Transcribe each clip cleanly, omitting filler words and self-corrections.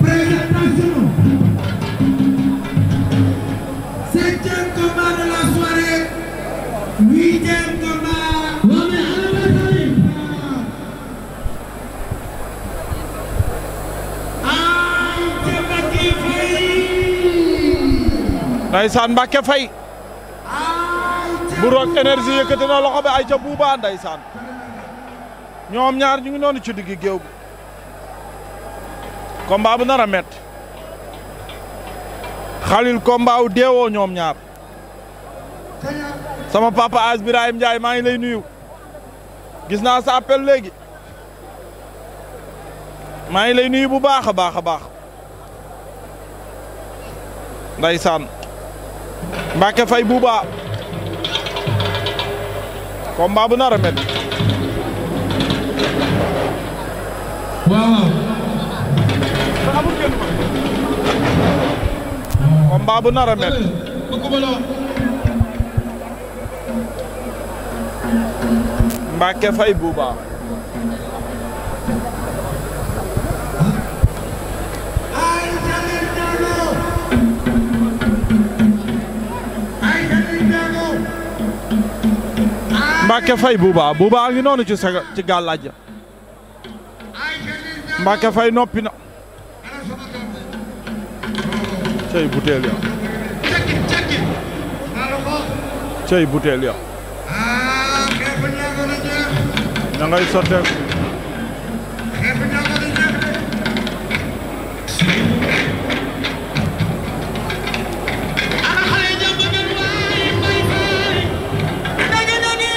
Présentation. 7e combat de la soirée. 8e combat. Ndeysaan Mbacke Faye bu Rock Énergie yëkkati na loxo bi ay ca Bouba ndeysaan ñoom ñaar ñu ngi noonu ci digg géew bi combat bu nar a métti Khalil combat wu deewoo ñoom ñaar sama papa As Birahim Ndiaye maa ngi lay nuyu gis naa sa appel léegi maa ngi lay nuyu bu baax a baax a baax ndeysaan Mbacke Faye Bouba combat bu nar a métti waaw combat bu nar a métti Mbacke Faye Bouba Mbacke Faye Bouba Bouba ngi noonu ci gàllaaj ja Mbacke Faye noppi na cey butéel ya cey butéel ya ña ngay sotteeku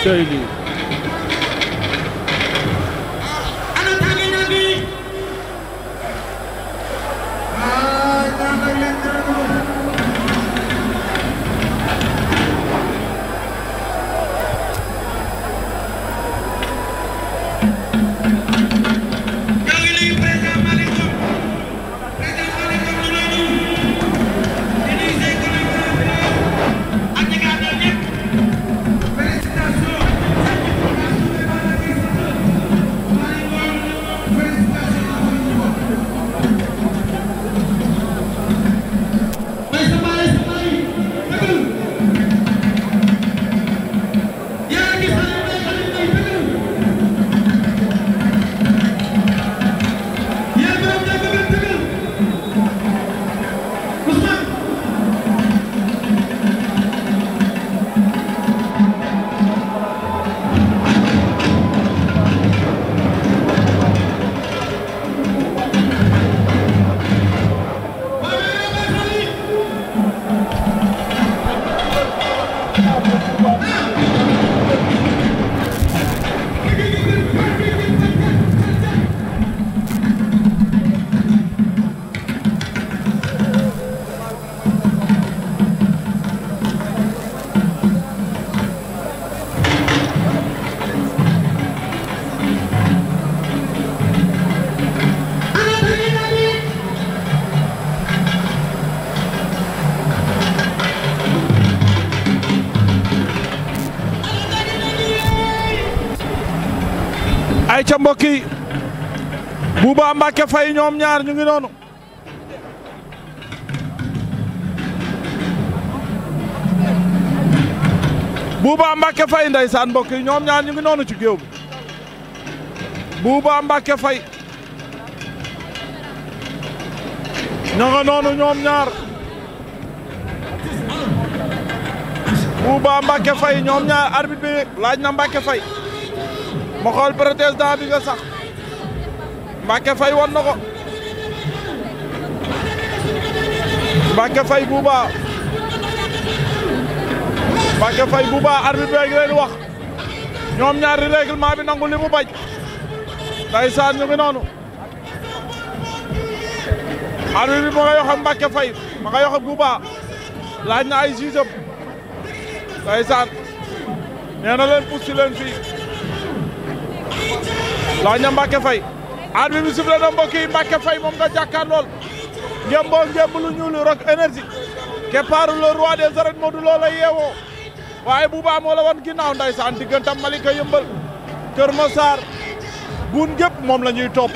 cey lii ay ca mbokk yi Bouba Mbacke Faye ñoom ñaar ñu ngi noonu Bouba Mbacke Faye ndeysaan mbokk yi ñoom ñaar ñu ngi noonu ci géew bi Bouba Mbacke Faye ña nga noonu ñoom ñaar Bouba Mbacke Faye ñoom ñaar arbitre bi laaj na Mbacke Faye ma xool président bi nga sax Mbacke Faye won na ko Mbacke Faye Bouba Mbacke Faye Bouba arbitre bi ngi leen wax ñoom ñaar di règlement bi nangu li mu bañ ndeysaan ñu ngi noonu arbitre bi ma nga yox ak Mbacke Faye ma nga yox ak Bouba laaj na ay juge ndeysaan nee na leen pousse leen fii laaj na Mbacke Faye arbitre bi sifflé na mbokk yi Mbacke Faye moom nga jàkkaar lool ngemboo ngemb lu ñuul Rock Énergie keppaaru le roi des arènes Modou Lo la yeewoo waaye Bouba moo la wan ginnaaw ndeysaan diggantam Malika Yëmbal Kër Massar buun gépp moom la ñuy topp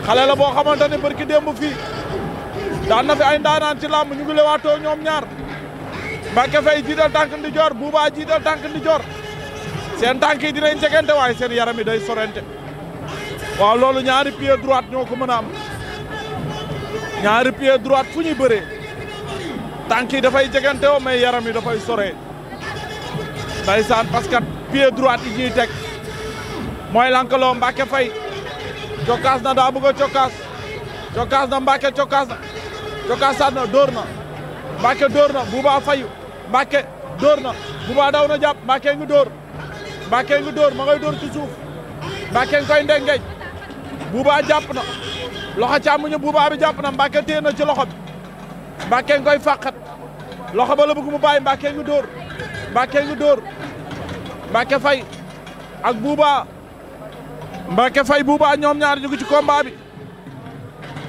xale la boo xamante ne barki démb fii daan na fi ay ndaanaan ci làmb ñu ngi lewaatoo ñoom ñaar Mbacké Faye jiital tànk ndijoor Bouba jiital tànk ndijoor seen tànk yi dinañ jegante waaye seen yaram yi day sorente waaw loolu ñaari pied droite ñoo ko mën a am ñaari pied droite fu ñuy bëree tànk yi dafay jegante woo mais yaram yi dafay sore ndeysaan parce que pied droite yi ñuy teg mooy lankaloo Mbacké Faye cokkaas na daa bëgg a cokkaas na Mbacké cokkaasaat na dóor na Mbacké dóor na Bouba fayu Mbacké dóor na Bouba daw na jàpp Mbacké ngi dóor ma ngay dóor ci suuf Mbacké ngi koy ndengeñ Bouba jàpp na loxo càmmoñu Bouba bi jàpp na Mbacké téye na ci loxo bi Mbacké ngi koy fàqat loxo ba la bëgg mu bàyyi Mbacké ngi dóor Mbacké Faye ak Bouba Mbacké Faye Bouba ñoom ñaar ñu ngi ci combat bi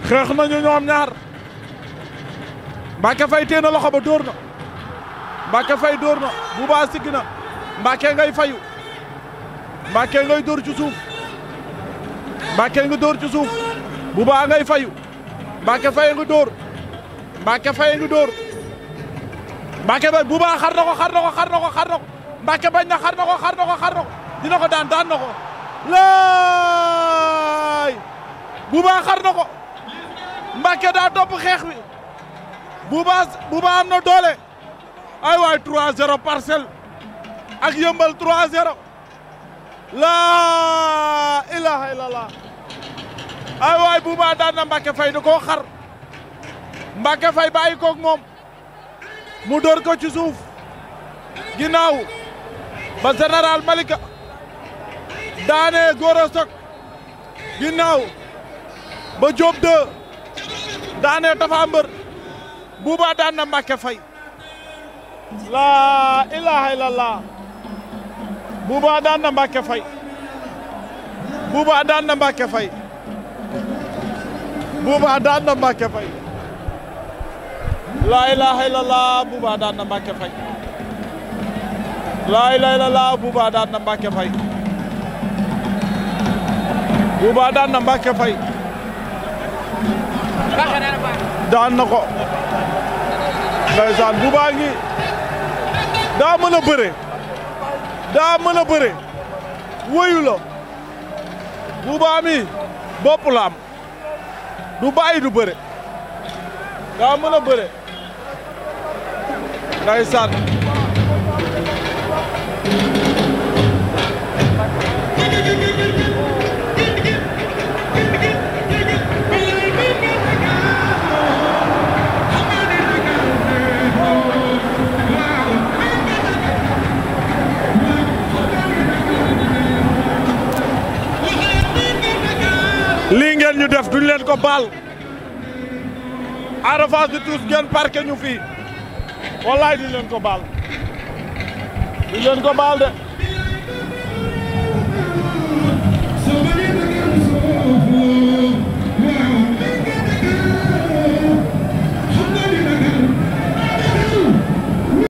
xeex nañu ñoom ñaar Mbacké Faye téye na loxo ba dóor na Mbacké Faye dóor na Bouba sigg na Mbacké ngay fayu Mbacké ngay dóor ci suuf Mbacké nga dóor ci suuf Bouba ngay fayu Mbacké Faye nga dóor Mbacké Faye nga dóor Mbacké Faye Bouba xar na ko Mbacké bañ na xar na ko dina ko daan na ko laay Bouba xar na ko Mbacké daa topp xeex bi Bouba am na doole ay waay 3-0 Parcelles ak Yëmbal 3-0 laa ilaha illallah ay waay Bouba daan na Mbacké Faye da koo xar Mbacké Faye bàyyi koog moom mu dóor ko ci suuf ginnaaw ba général Malika daane Gora Sock ginnaaw ba Diop 2 daane Tapha Mbeur Bouba daan na Mbacké Faye laa ilaha illallah Bouba daan na Mbacké Faye Bouba daan na Mbacké Faye Bouba daan na Mbacké Faye laa ilaha illallah Bouba daan na Mbacké Faye laa ilaha illallah Bouba daan na Mbacké Faye Bouba daan na Mbacké Faye daan na ko ndeysaan Bouba ngi daa mën a bëre wëyu la Bouba mi bopp la am du bàyyi du bëre daa mën a bëre ndeysaan lii ngeen ñu def duñ leen ko baal Ada Fass di tous ngeen parqué ñu fii wallaay duñ leen ko baal de